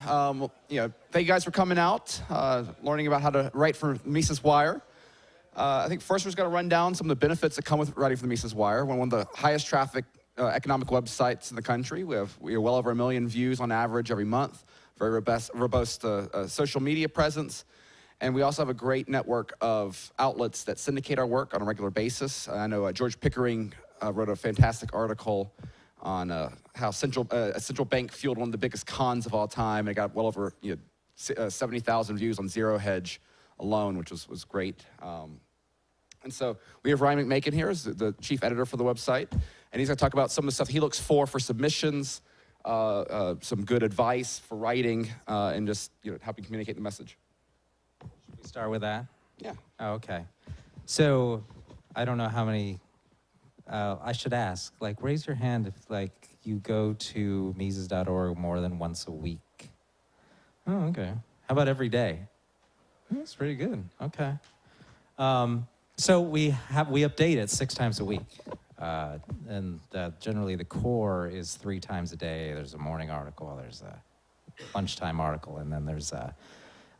Thank you guys for coming out, learning about how to write for Mises Wire. I think first we're just going to run down some of the benefits that come with writing for the Mises Wire. We're one of the highest traffic economic websites in the country. We have well over 1 million views on average every month. Very robust social media presence. And we also have a great network of outlets that syndicate our work on a regular basis. I know George Pickering wrote a fantastic article on how a central bank fueled one of the biggest cons of all time. It got well over 70,000 views on Zero Hedge alone, which was great. And so we have Ryan McMakin here, as the chief editor for the website, and he's going to talk about some of the stuff he looks for submissions, some good advice for writing, and just helping communicate the message. Should we start with that? Yeah. Oh, okay. So I don't know how many. I should ask. Raise your hand if you go to Mises.org more than once a week. Oh, okay. How about every day? That's pretty good. Okay. So we update it 6 times a week, and generally the core is 3 times a day. There's a morning article, there's a lunchtime article, and then there's an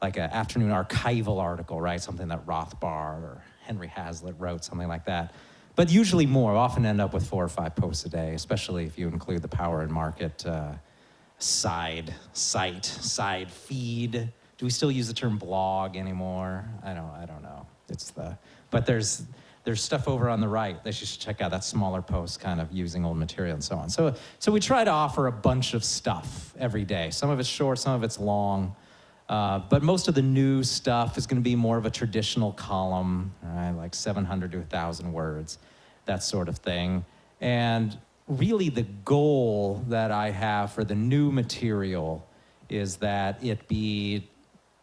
afternoon archival article, right? Something that Rothbard or Henry Hazlitt wrote, something like that. But usually more. Often end up with 4 or 5 posts a day, especially if you include the Power and Market side feed. Do we still use the term blog anymore? I don't know. But there's stuff over on the right that you should check out. That smaller post, kind of using old material and so on. So we try to offer a bunch of stuff every day. Some of it's short, some of it's long. But most of the new stuff is going to be more of a traditional column, right? Like 700 to 1,000 words, that sort of thing. And really the goal that I have for the new material is that it be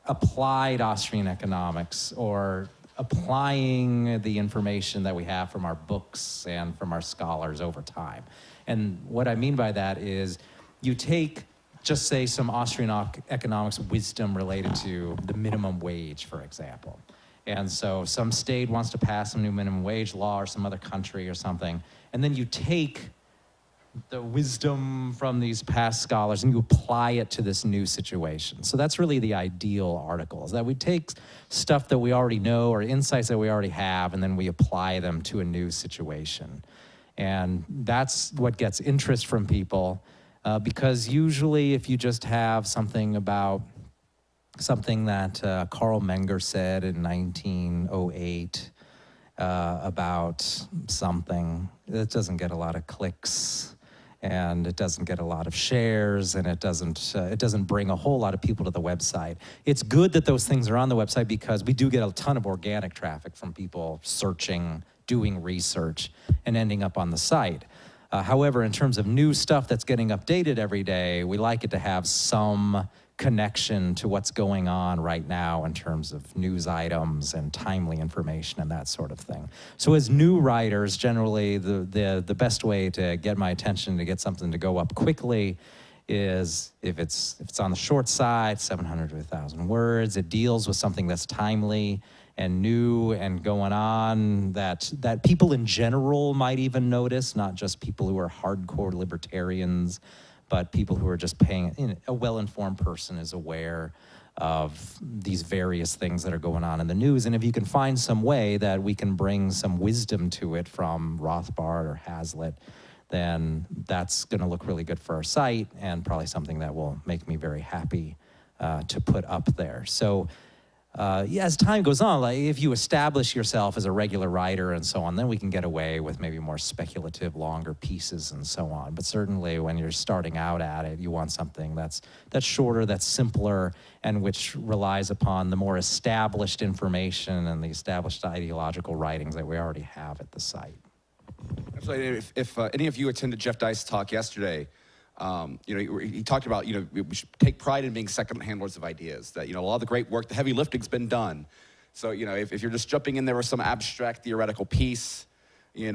applied Austrian economics, or applying the information that we have from our books and from our scholars over time. And what I mean by that is you take, just say, some Austrian economics wisdom related to the minimum wage, for example. And so some state wants to pass some new minimum wage law, or some other country or something, and then you take the wisdom from these past scholars and you apply it to this new situation. So that's really the ideal article, is that we take stuff that we already know or insights that we already have, and then we apply them to a new situation. And that's what gets interest from people, because usually if you just have something about something that Carl Menger said in 1908 about something, it doesn't get a lot of clicks, and it doesn't get a lot of shares, and it doesn't bring a whole lot of people to the website. It's good that those things are on the website, because we do get a ton of organic traffic from people searching, doing research, and ending up on the site. However, in terms of new stuff that's getting updated every day, we like it to have some connection to what's going on right now in terms of news items and timely information and that sort of thing. So as new writers, generally the best way to get my attention, to get something to go up quickly, is if it's on the short side, 700 to 1,000 words, it deals with something that's timely and new and going on that people in general might even notice, not just people who are hardcore libertarians, but people who are just paying. A well-informed person is aware of these various things that are going on in the news. And if you can find some way that we can bring some wisdom to it from Rothbard or Hazlitt, then that's going to look really good for our site, and probably something that will make me very happy to put up there. So as time goes on, if you establish yourself as a regular writer and so on, then we can get away with maybe more speculative, longer pieces and so on. But certainly when you're starting out at it, you want something that's shorter, that's simpler, and which relies upon the more established information and the established ideological writings that we already have at the site. Absolutely. If any of you attended Jeff Dice's talk yesterday, he talked about, we should take pride in being second handlers of ideas, that, a lot of the great work, the heavy lifting's been done. So, if you're just jumping in there with some abstract theoretical piece, again,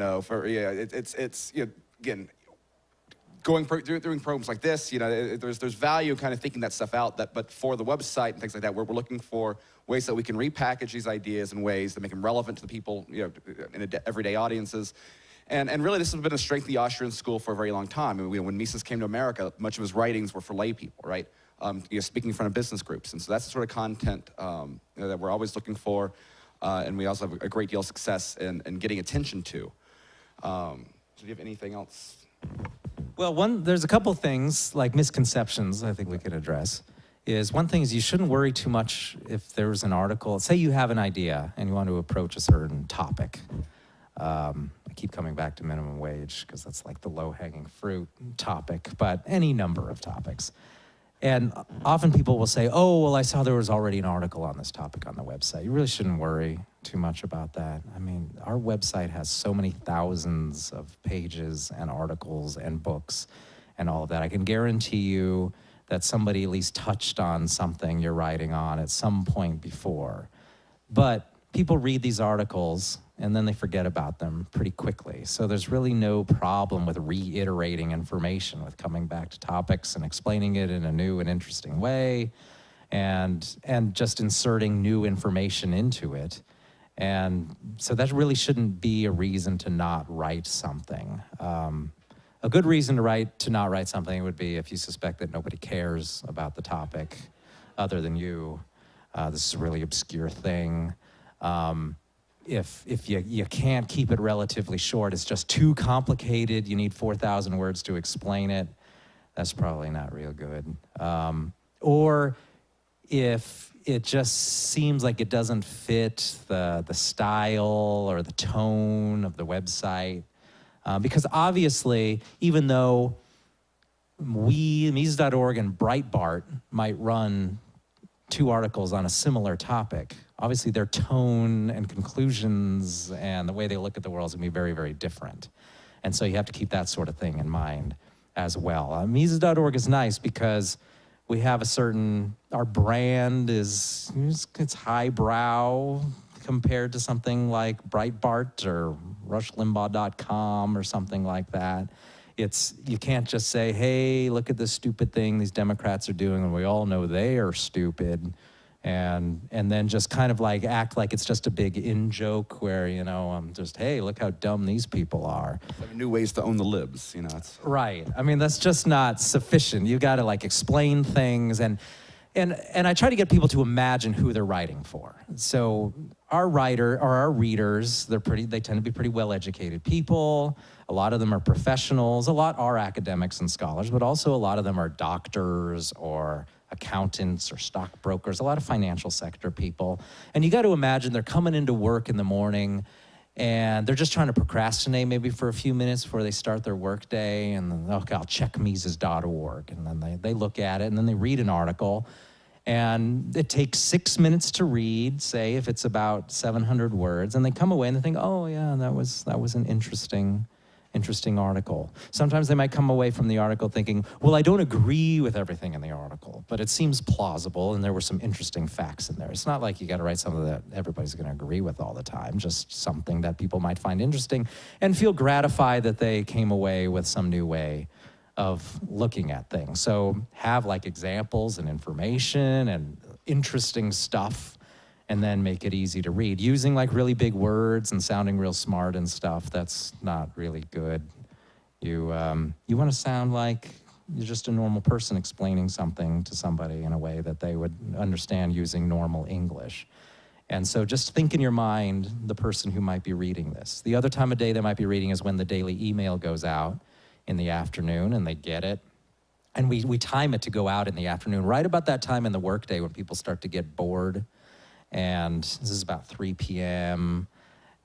doing programs like this, there's value kind of thinking that stuff out, but for the website and things like that, we're looking for ways that we can repackage these ideas in ways that make them relevant to the people, in everyday audiences. And really, this has been a strength of the Austrian school for a very long time. I mean, when Mises came to America, much of his writings were for lay people, right? speaking in front of business groups. And so that's the sort of content that we're always looking for. And we also have a great deal of success in getting attention to. So do you have anything else? Well, there's a couple things, like misconceptions I think we could address. One thing is you shouldn't worry too much if there's an article. Say you have an idea and you want to approach a certain topic. I keep coming back to minimum wage because that's like the low-hanging fruit topic, but any number of topics. And often people will say, oh, well, I saw there was already an article on this topic on the website. You really shouldn't worry too much about that. I mean, our website has so many thousands of pages and articles and books and all of that. I can guarantee you that somebody at least touched on something you're writing on at some point before. But people read these articles and then they forget about them pretty quickly. So there's really no problem with reiterating information, with coming back to topics and explaining it in a new and interesting way, and just inserting new information into it. And so that really shouldn't be a reason to not write something. A good reason to not write something would be if you suspect that nobody cares about the topic other than you. This is a really obscure thing. If you can't keep it relatively short, it's just too complicated, you need 4,000 words to explain it, that's probably not real good. Or if it just seems like it doesn't fit the style or the tone of the website, because obviously, even though Mises.org and Breitbart might run 2 articles on a similar topic, obviously their tone and conclusions and the way they look at the world is going to be very, very different. And so you have to keep that sort of thing in mind as well. Mises.org is nice because we have our brand it's highbrow compared to something like Breitbart or RushLimbaugh.com or something like that. You can't just say, hey, look at this stupid thing these Democrats are doing, and we all know they are stupid, and then just kind of like act like it's just a big in-joke where, just, hey, look how dumb these people are. New ways to own the libs, It's... Right. I mean, that's just not sufficient. You got to explain things, and I try to get people to imagine who they're writing for. So our readers, they tend to be pretty well-educated people. A lot of them are professionals. A lot are academics and scholars, but also a lot of them are doctors or accountants or stockbrokers, a lot of financial sector people. And you got to imagine they're coming into work in the morning and they're just trying to procrastinate maybe for a few minutes before they start their work day. And then, okay, I'll check Mises.org. And then they look at it and then they read an article. And it takes 6 minutes to read, say, if it's about 700 words. And they come away and they think, oh, yeah, that was an interesting article. Sometimes they might come away from the article thinking, well, I don't agree with everything in the article, but it seems plausible and there were some interesting facts in there. It's not like you got to write something that everybody's going to agree with all the time, just something that people might find interesting and feel gratified that they came away with some new way of looking at things. So have examples and information and interesting stuff, and then make it easy to read. Using really big words and sounding real smart and stuff, that's not really good. You want to sound like you're just a normal person explaining something to somebody in a way that they would understand using normal English. And so just think in your mind the person who might be reading this. The other time of day they might be reading is when the daily email goes out in the afternoon and they get it. And we time it to go out in the afternoon, right about that time in the workday when people start to get bored. And this is about 3 p.m.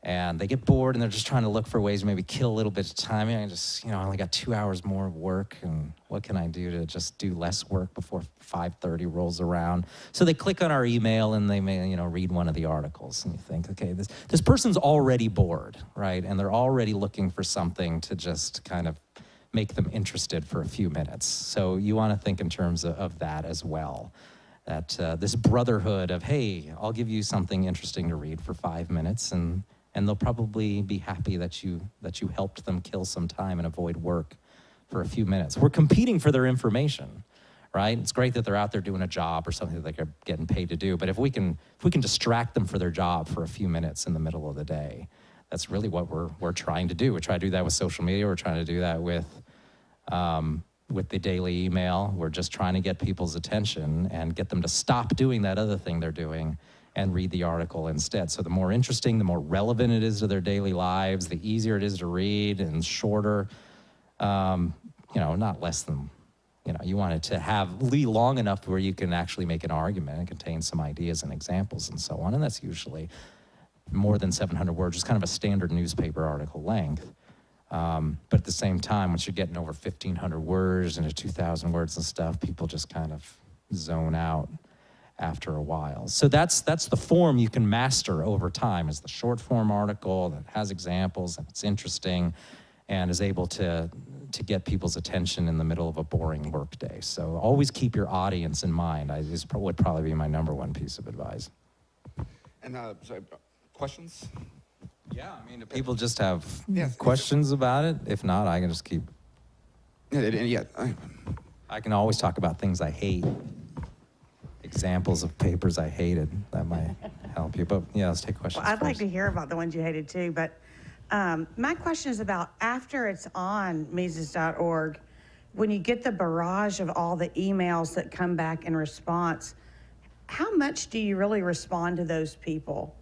And they get bored and they're just trying to look for ways to maybe kill a little bit of time. I only got 2 hours more of work, and what can I do to just do less work before 5:30 rolls around? So they click on our email and they may, read one of the articles, and you think, okay, this person's already bored, right? And they're already looking for something to just kind of make them interested for a few minutes. So you want to think in terms of that as well. That this brotherhood of, hey, I'll give you something interesting to read for 5 minutes, and they'll probably be happy that you helped them kill some time and avoid work for a few minutes. We're competing for their information, right? It's great that they're out there doing a job or something that they're getting paid to do, but if we can distract them for their job for a few minutes in the middle of the day, that's really what we're trying to do. We try to do that with social media. We're trying to do that with with the daily email. We're just trying to get people's attention and get them to stop doing that other thing they're doing and read the article instead. So the more interesting, the more relevant it is to their daily lives, the easier it is to read and shorter, not less than, you want it to be long enough where you can actually make an argument and contain some ideas and examples and so on. And that's usually more than 700 words, just kind of a standard newspaper article length. But at the same time, once you're getting over 1,500 words into 2,000 words and stuff, people just kind of zone out after a while. So that's the form you can master over time, is the short form article that has examples and it's interesting and is able to get people's attention in the middle of a boring workday. So always keep your audience in mind. Would probably be my number one piece of advice. And questions? Yeah, I mean, do people just have questions about it? If not, I can just keep. I can always talk about things I hate. Examples of papers I hated. That might help you. But yeah, let's take questions. Well, I'd like first. to hear about the ones you hated too. But my question is about after it's on Mises.org, when you get the barrage of all the emails that come back in response, how much do you really respond to those people?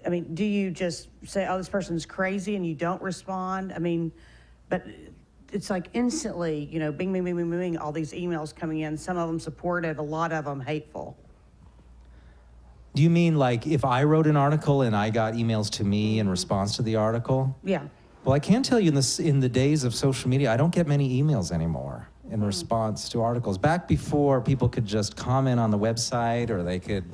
I mean, do you just say, oh, this person's crazy and you don't respond? I mean, but it's like instantly, bing, bing, bing, bing, bing, all these emails coming in, some of them supportive, a lot of them hateful. Do you mean like if I wrote an article and I got emails to me in response to the article? Yeah. Well, I can tell you in the days of social media, I don't get many emails anymore in response to articles. Back before, people could just comment on the website, or they could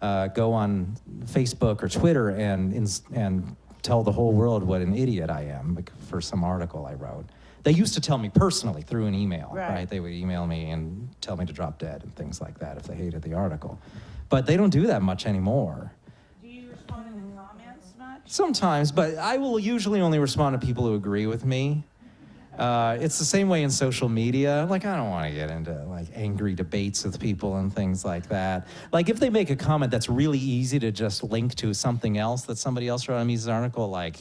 go on Facebook or Twitter and tell the whole world what an idiot I am for some article I wrote. They used to tell me personally through an email, right? They would email me and tell me to drop dead and things like that if they hated the article. But they don't do that much anymore. Do you respond in the comments much? Sometimes, but I will usually only respond to people who agree with me. It's the same way in social media. Like, I don't want to get into angry debates with people and things like that. Like, if they make a comment that's really easy to just link to something else that somebody else wrote on Mises' article, like,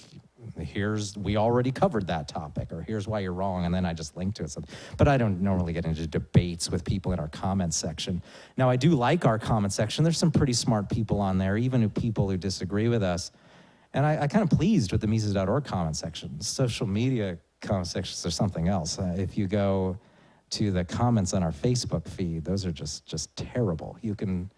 we already covered that topic, or here's why you're wrong, and then I just link to it. But I don't normally get into debates with people in our comment section. Now, I do like our comment section. There's some pretty smart people on there, even people who disagree with us. And I kind of pleased with the Mises.org comment section. Social media comment sections are something else. If you go to the comments on our Facebook feed, those are just terrible. You can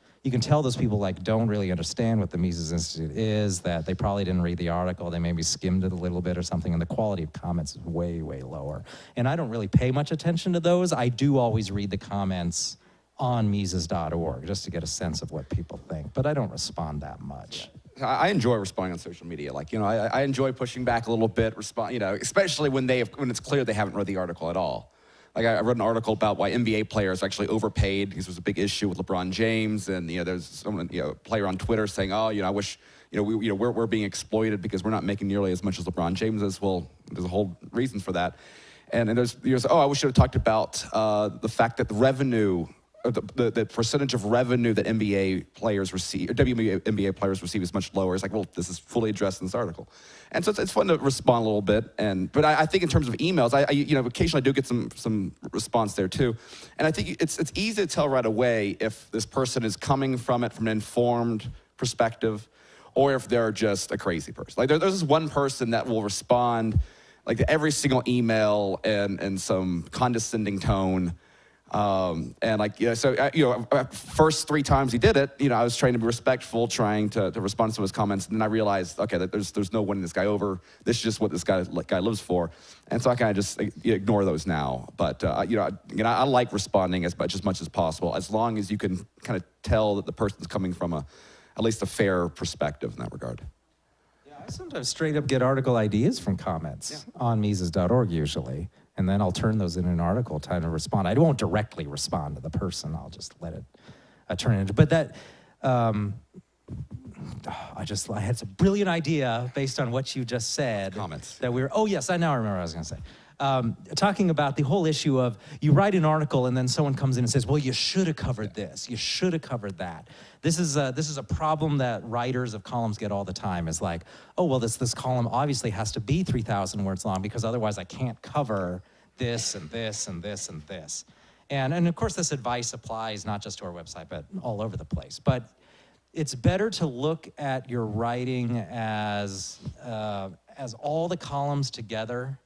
tell those people don't really understand what the Mises Institute is, that they probably didn't read the article, they maybe skimmed it a little bit or something, and the quality of comments is way, way lower. And I don't really pay much attention to those. I do always read the comments on Mises.org just to get a sense of what people think, but I don't respond that much. I enjoy responding on social media. I enjoy pushing back a little bit, especially when it's clear they haven't read the article at all. Like, I read an article about why NBA players are actually overpaid, because there was a big issue with LeBron James, and there's someone, a player on Twitter saying, oh, I wish, we're being exploited because we're not making nearly as much as LeBron James is. Well, there's a whole reason for that, and there's I wish I should have talked about the fact that the revenue. The percentage of revenue that NBA players receive, or WNBA players receive, is much lower. It's like, well, this is fully addressed in this article, and so it's fun to respond a little bit. But I think in terms of emails, I occasionally I do get some response there too, and I think it's easy to tell right away if this person is coming from it from an informed perspective, or if they're just a crazy person. Like there's this one person that will respond to every single email in some condescending tone. First 3 times he did it, I was trying to be respectful, trying to respond to some of his comments, and then I realized, okay, that there's no winning this guy over. This is just what this guy lives for, and so I kind of just ignore those now. But I like responding as much as possible, as long as you can kind of tell that the person's coming from at least a fair perspective in that regard. Yeah, I sometimes straight up get article ideas from comments on Mises.org usually. And then I'll turn those in an article, time to respond. I won't directly respond to the person. I'll just let it turn into. But that, I had some brilliant idea based on what you just said. Comments. That now I remember what I was going to say. Talking about the whole issue of you write an article and then someone comes in and says, well, you should have covered this. You should have covered that. This is a problem that writers of columns get all the time, is like, oh, well, this column obviously has to be 3,000 words long because otherwise I can't cover this and this and this and this. And of course, this advice applies not just to our website, but all over the place. But it's better to look at your writing as all the columns together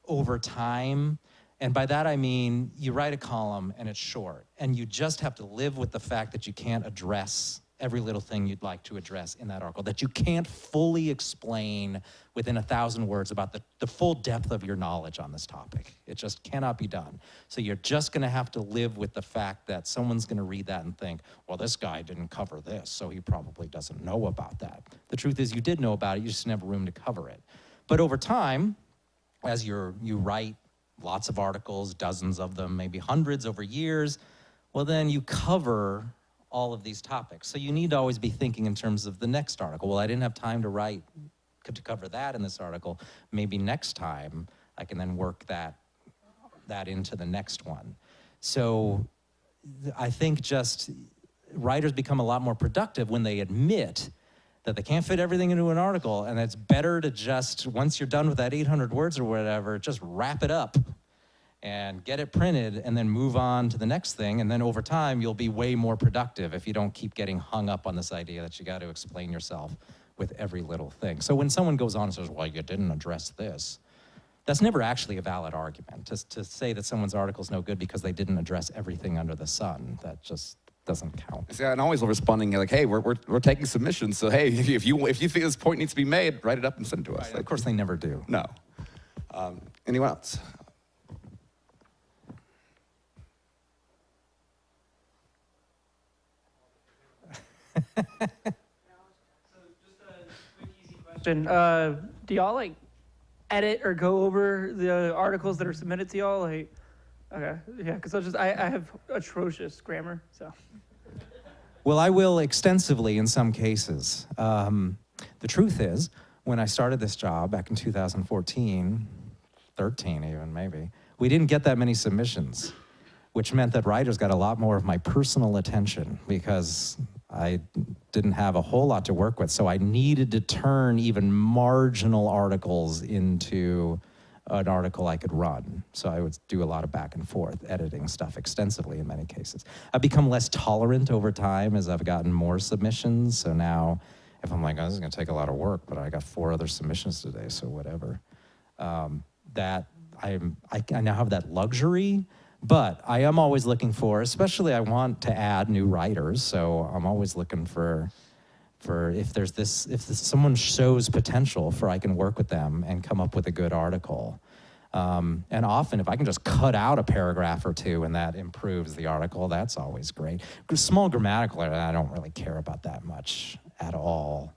over time. And by that I mean, you write a column and it's short, and you just have to live with the fact that you can't address every little thing you'd like to address in that article, that you can't fully explain within 1,000 words about the full depth of your knowledge on this topic. It just cannot be done. So you're just gonna have to live with the fact that someone's gonna read that and think, well, this guy didn't cover this, so he probably doesn't know about that. The truth is you did know about it, you just didn't have room to cover it. But over time, as you write lots of articles, dozens of them, maybe hundreds over years, well then you cover all of these topics. So you need to always be thinking in terms of the next article. Well, I didn't have time to cover that in this article. Maybe next time I can then work that into the next one. So I think just writers become a lot more productive when they admit that they can't fit everything into an article, and it's better to just, once you're done with that 800 words or whatever, just wrap it up and get it printed and then move on to the next thing. And then over time, you'll be way more productive if you don't keep getting hung up on this idea that you got to explain yourself with every little thing. So when someone goes on and says, well, you didn't address this, that's never actually a valid argument. To say that someone's article is no good because they didn't address everything under the sun, that just doesn't count. See, I'm always responding like, hey, we're taking submissions, so hey, if you think this point needs to be made, write it up and send it to us. Right, of course, they never do. No. Anyone else? question. Do y'all like edit or go over the articles that are submitted to y'all? Like, okay, yeah, because I have atrocious grammar, so. Well, I will extensively in some cases. The truth is, when I started this job back in 2014, 13 even maybe, we didn't get that many submissions, which meant that writers got a lot more of my personal attention because I didn't have a whole lot to work with. So I needed to turn even marginal articles into an article I could run. So I would do a lot of back and forth, editing stuff extensively in many cases. I've become less tolerant over time as I've gotten more submissions. So now if I'm like, oh, this is gonna take a lot of work, but I got 4 other submissions today, so whatever. I now have that luxury, but I am always looking for, especially I want to add new writers, so I'm always looking for if someone shows potential for I can work with them and come up with a good article. And often if I can just cut out a paragraph or two and that improves the article, that's always great. Small grammatical errors, I don't really care about that much at all.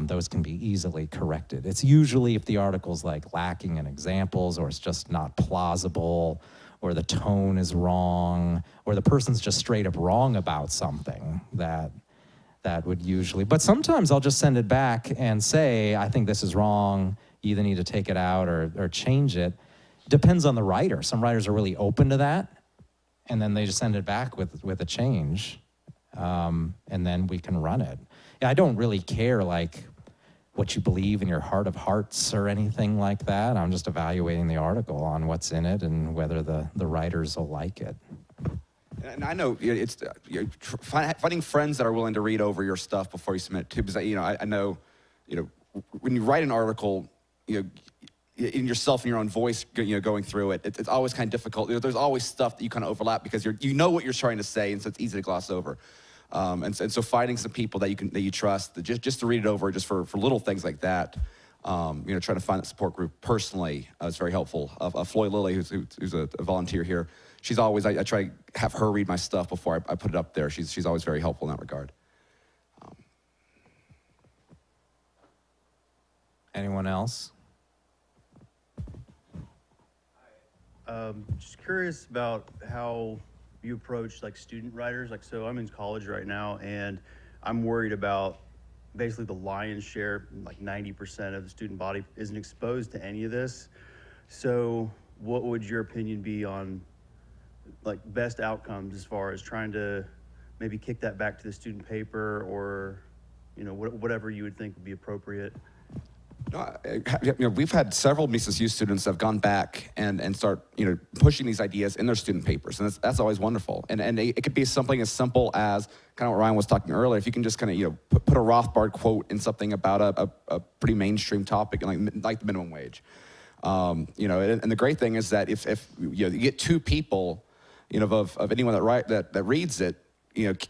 Those can be easily corrected. It's usually if the article's like lacking in examples or it's just not plausible or the tone is wrong or the person's just straight up wrong about something that would usually, but sometimes I'll just send it back and say, I think this is wrong. You either need to take it out or change it. Depends on the writer. Some writers are really open to that, and then they just send it back with a change, and then we can run it. Yeah, I don't really care like what you believe in your heart of hearts or anything like that. I'm just evaluating the article on what's in it and whether the writers will like it. And I know it's finding friends that are willing to read over your stuff before you submit it too, because I know, when you write an article, in yourself and your own voice, going through it, it's always kind of difficult. There's always stuff that you kind of overlap because you know what you're trying to say, and so it's easy to gloss over. And so finding some people that you trust, just to read it over, just for little things like that, trying to find that support group personally is very helpful. Floyd Lilly, who's a volunteer here, she's always, I try to have her read my stuff before I put it up there. She's always very helpful in that regard. Anyone else? Just curious about how you approach like student writers. Like, so I'm in college right now and I'm worried about basically the lion's share, like 90% of the student body isn't exposed to any of this. So what would your opinion be on like best outcomes as far as trying to maybe kick that back to the student paper or, whatever you would think would be appropriate? We've had several Mises U students that have gone back and start, pushing these ideas in their student papers, and that's always wonderful. And it could be something as simple as kind of what Ryan was talking earlier. If you can just kind of, put a Rothbard quote in something about a pretty mainstream topic, like the minimum wage. And the great thing is that if you get two people, of anyone that reads it,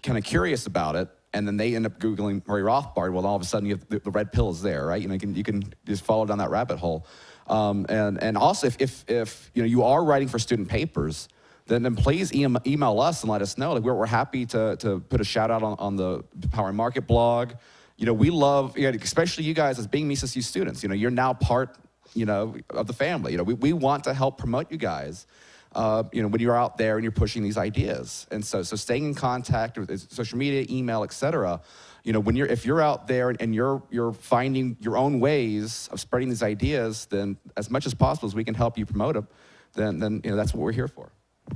kind of curious about it, and then they end up Googling Murray Rothbard, well, all of a sudden the red pill is there, right? You can just follow down that rabbit hole. And also, if you are writing for student papers, then please email us and let us know. Like we're happy to put a shout out on the Power and Market blog. We love, especially you guys as being Mises U students. You're now part, of the family. We want to help promote you guys. When you're out there and you're pushing these ideas. And so staying in contact with social media, email, et cetera, if you're out there and you're finding your own ways of spreading these ideas, then as much as possible as we can help you promote them, then that's what we're here for.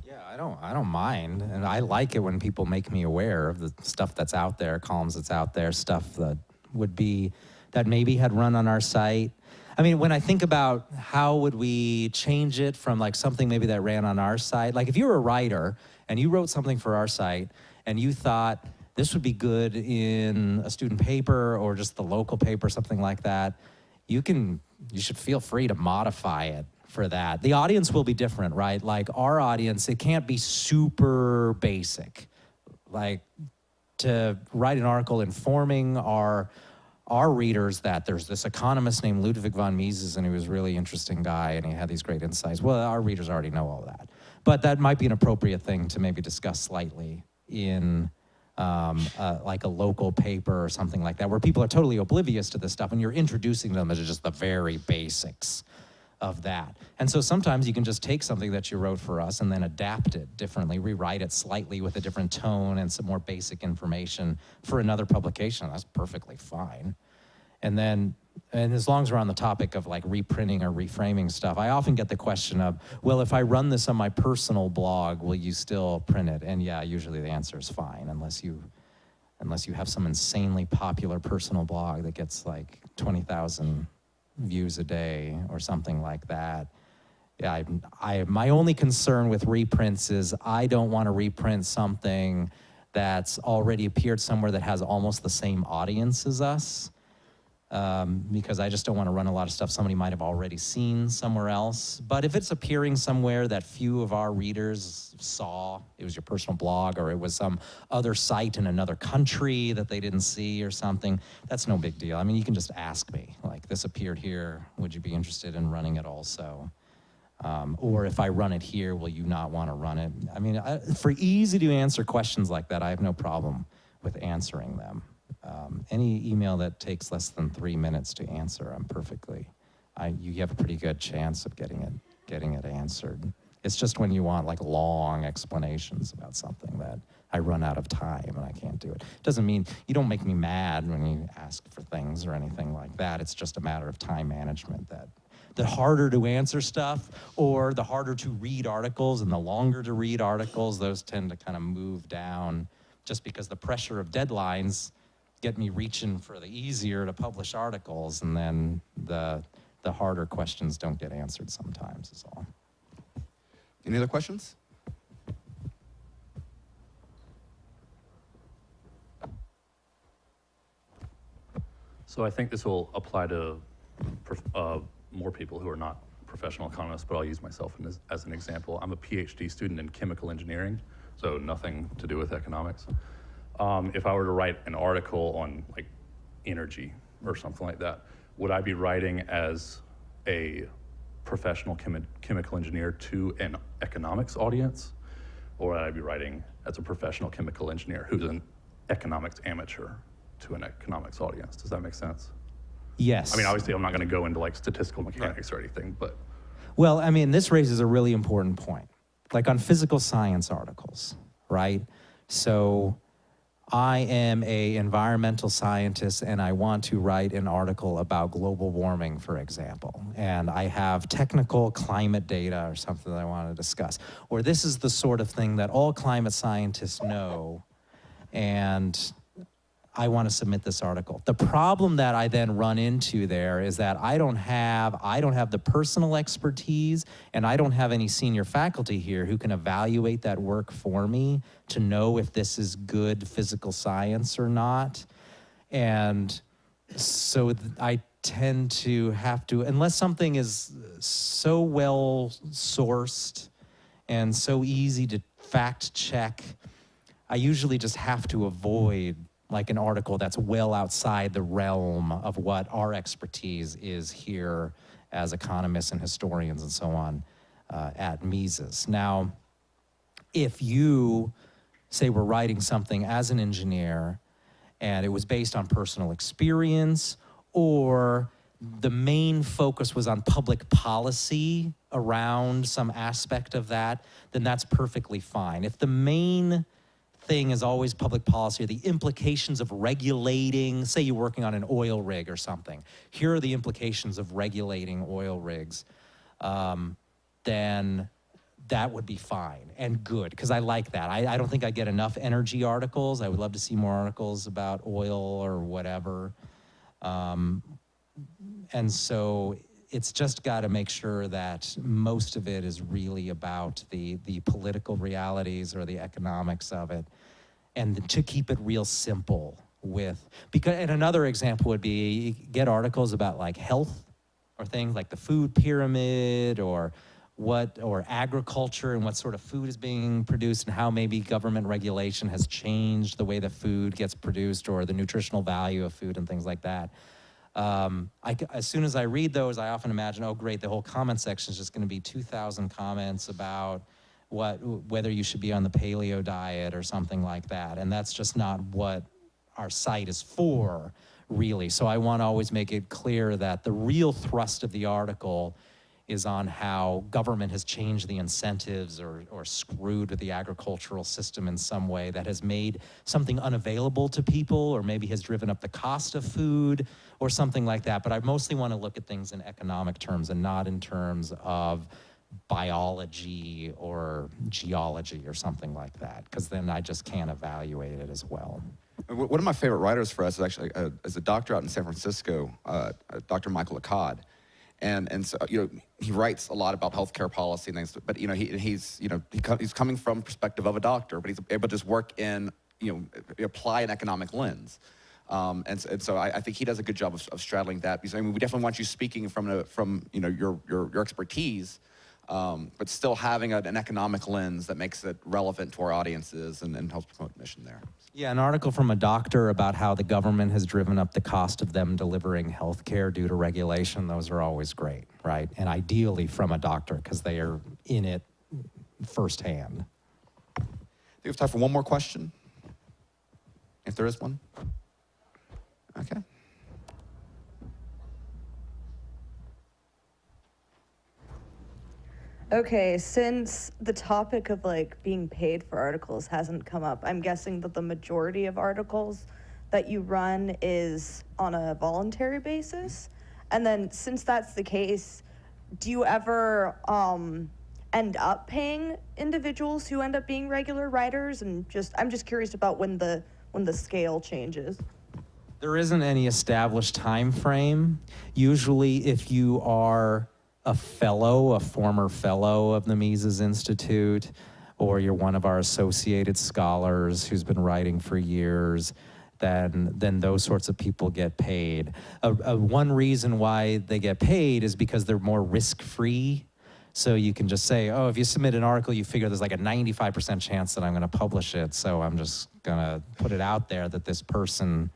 Yeah, I don't mind, and I like it when people make me aware of the stuff that's out there, columns that's out there, stuff that that maybe had run on our site. I mean, when I think about how would we change it from like something maybe that ran on our site, like if you were a writer and you wrote something for our site and you thought this would be good in a student paper or just the local paper, something like that, you should feel free to modify it for that. The audience will be different, right? Like our audience, it can't be super basic. Like to write an article informing our readers that there's this economist named Ludwig von Mises and he was a really interesting guy and he had these great insights. Well, our readers already know all that. But that might be an appropriate thing to maybe discuss slightly in like a local paper or something like that, where people are totally oblivious to this stuff and you're introducing them to just the very basics of that. And so sometimes you can just take something that you wrote for us and then adapt it differently, rewrite it slightly with a different tone and some more basic information for another publication. That's perfectly fine. And as long as we're on the topic of like reprinting or reframing stuff, I often get the question of, well, if I run this on my personal blog, will you still print it? And yeah, usually the answer is fine, unless you have some insanely popular personal blog that gets like 20,000 views a day or something like that. Yeah, my only concern with reprints is I don't want to reprint something that's already appeared somewhere that has almost the same audience as us, because I just don't want to run a lot of stuff somebody might have already seen somewhere else. But if it's appearing somewhere that few of our readers saw, it was your personal blog or it was some other site in another country that they didn't see or something, that's no big deal. I mean, you can just ask me, like, this appeared here, would you be interested in running it also? Or if I run it here, will you not want to run it? I mean, for easy to answer questions like that, I have no problem with answering them. Any email that takes less than 3 minutes to answer, you have a pretty good chance of getting it answered. It's just when you want like long explanations about something that I run out of time and I can't do it. Doesn't mean you don't make me mad when you ask for things or anything like that. It's just a matter of time management that the harder to answer stuff or the harder to read articles and the longer to read articles, those tend to kind of move down just because the pressure of deadlines get me reaching for the easier to publish articles, and then the harder questions don't get answered sometimes is all. Any other questions? So I think this will apply to more people who are not professional economists, but I'll use myself as an example. I'm a PhD student in chemical engineering, so nothing to do with economics. If I were to write an article on like energy or something like that, would I be writing as a professional chemical engineer to an economics audience? Or would I be writing as a professional chemical engineer who's an economics amateur to an economics audience? Does that make sense? Yes. I mean, obviously I'm not gonna go into like statistical mechanics or anything, but. Well, I mean, this raises a really important point. Like on physical science articles, right? So I am an environmental scientist and I want to write an article about global warming, for example. And I have technical climate data or something that I want to discuss. Or this is the sort of thing that all climate scientists know. And I want to submit this article. The problem that I then run into there is that I don't have the personal expertise, and I don't have any senior faculty here who can evaluate that work for me to know if this is good physical science or not. And so I tend to have to, unless something is so well sourced and so easy to fact check, I usually just have to avoid like an article that's well outside the realm of what our expertise is here as economists and historians and so on at Mises. Now, if you say we're writing something as an engineer and it was based on personal experience, or the main focus was on public policy around some aspect of that, then that's perfectly fine. If the main thing is always public policy, or the implications of regulating, say you're working on an oil rig or something, here are the implications of regulating oil rigs, then that would be fine and good, because I like that. I don't think I get enough energy articles. I would love to see more articles about oil or whatever. And so it's just got to make sure that most of it is really about the political realities or the economics of it, and to keep it real simple with, because, and another example would be get articles about like health or things like the food pyramid or agriculture and what sort of food is being produced and how maybe government regulation has changed the way the food gets produced or the nutritional value of food and things like that. As soon as I read those, I often imagine, oh great, the whole comment section is just going to be 2,000 comments about whether you should be on the paleo diet or something like that. And that's just not what our site is for, really. So I want to always make it clear that the real thrust of the article is on how government has changed the incentives or screwed with the agricultural system in some way that has made something unavailable to people, or maybe has driven up the cost of food or something like that. But I mostly want to look at things in economic terms and not in terms of biology or geology or something like that, because then I just can't evaluate it as well. One of my favorite writers for us is actually is a doctor out in San Francisco, Dr. Michael Akkad. And so, you know, he writes a lot about healthcare policy and things, but, you know, he's coming from the perspective of a doctor, but he's able to just work in, you know, apply an economic lens. And so I think he does a good job of straddling that, because I mean, we definitely want you speaking from you know, your expertise, but still having an economic lens that makes it relevant to our audiences and helps promote the mission there. Yeah, an article from a doctor about how the government has driven up the cost of them delivering health care due to regulation, those are always great, right? And ideally from a doctor, because they are in it firsthand. I think we have time for one more question, if there is one. Okay. Okay, since the topic of like being paid for articles hasn't come up, I'm guessing that the majority of articles that you run is on a voluntary basis. And then since that's the case, do you ever end up paying individuals who end up being regular writers? And I'm just curious about when the scale changes. There isn't any established time frame. Usually if you are a former fellow of the Mises Institute, or you're one of our associated scholars who's been writing for years, then those sorts of people get paid. One reason why they get paid is because they're more risk-free. So you can just say, oh, if you submit an article, you figure there's like a 95% chance that I'm going to publish it, so I'm just going to put it out there that this person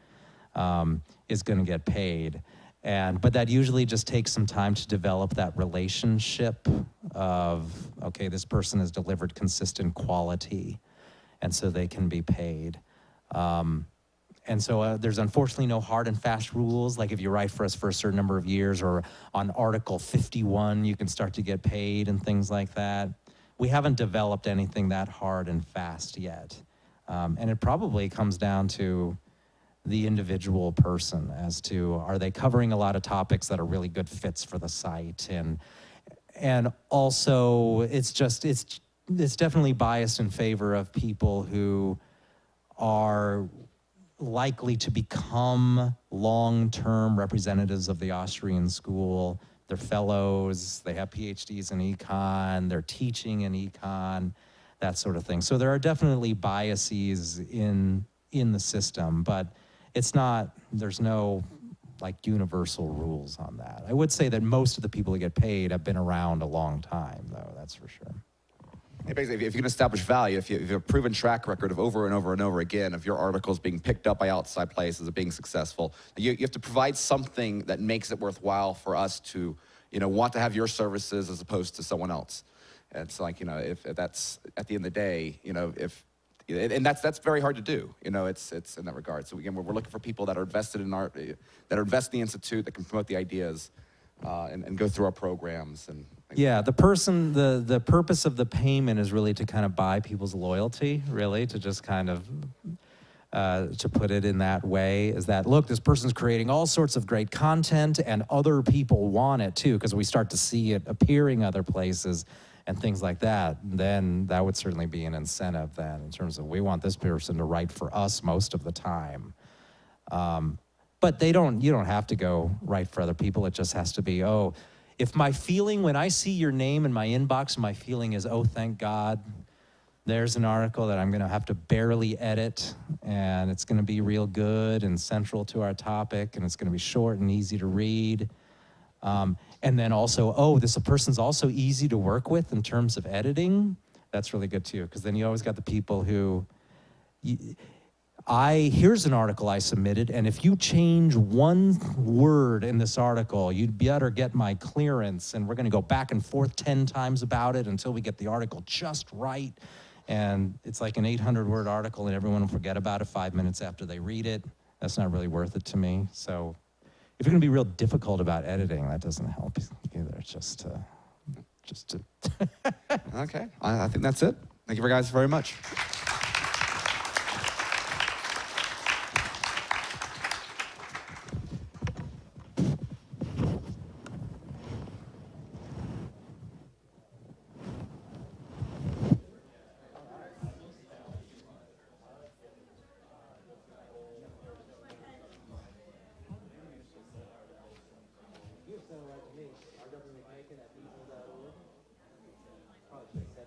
is going to get paid. But that usually just takes some time to develop that relationship of, okay, this person has delivered consistent quality, and so they can be paid. And so there's unfortunately no hard and fast rules, like if you write for us for a certain number of years, or on Article 51, you can start to get paid and things like that. We haven't developed anything that hard and fast yet. And it probably comes down to the individual person as to, are they covering a lot of topics that are really good fits for the site, and also it's definitely biased in favor of people who are likely to become long-term representatives of the Austrian school. They're fellows, they have PhDs in econ, they're teaching in econ, that sort of thing. So there are definitely biases in the system, but it's not, there's no like universal rules on that. I would say that most of the people who get paid have been around a long time, though, that's for sure. Yeah, basically, if you can establish value, if you have a proven track record of over and over and over again of your articles being picked up by outside places, of being successful, you have to provide something that makes it worthwhile for us to, want to have your services as opposed to someone else. And it's like, if that's at the end of the day, and that's very hard to do. It's in that regard. So again, we're looking for people that are invested in art, that are invested in the institute, that can promote the ideas, and go through our programs and. Yeah, the purpose of the payment is really to kind of buy people's loyalty, really, to just kind of, to put it in that way, is that, look, this person's creating all sorts of great content and other people want it too, because we start to see it appearing other places and things like that. Then that would certainly be an incentive then, in terms of we want this person to write for us most of the time. But you don't have to go write for other people. It just has to be, oh, if my feeling, when I see your name in my inbox, my feeling is, oh, thank God, there's an article that I'm gonna have to barely edit, and it's gonna be real good and central to our topic, and it's gonna be short and easy to read. And then also, oh, this person's also easy to work with in terms of editing. That's really good too, because then you always got the people who, here's an article I submitted, and if you change one word in this article, you'd better get my clearance, and we're gonna go back and forth 10 times about it until we get the article just right. And it's like an 800-word article, and everyone will forget about it 5 minutes after they read it. That's not really worth it to me. So if you're gonna be real difficult about editing, that doesn't help either. It's just to. Okay, I think that's it. Thank you guys very much. Our government making at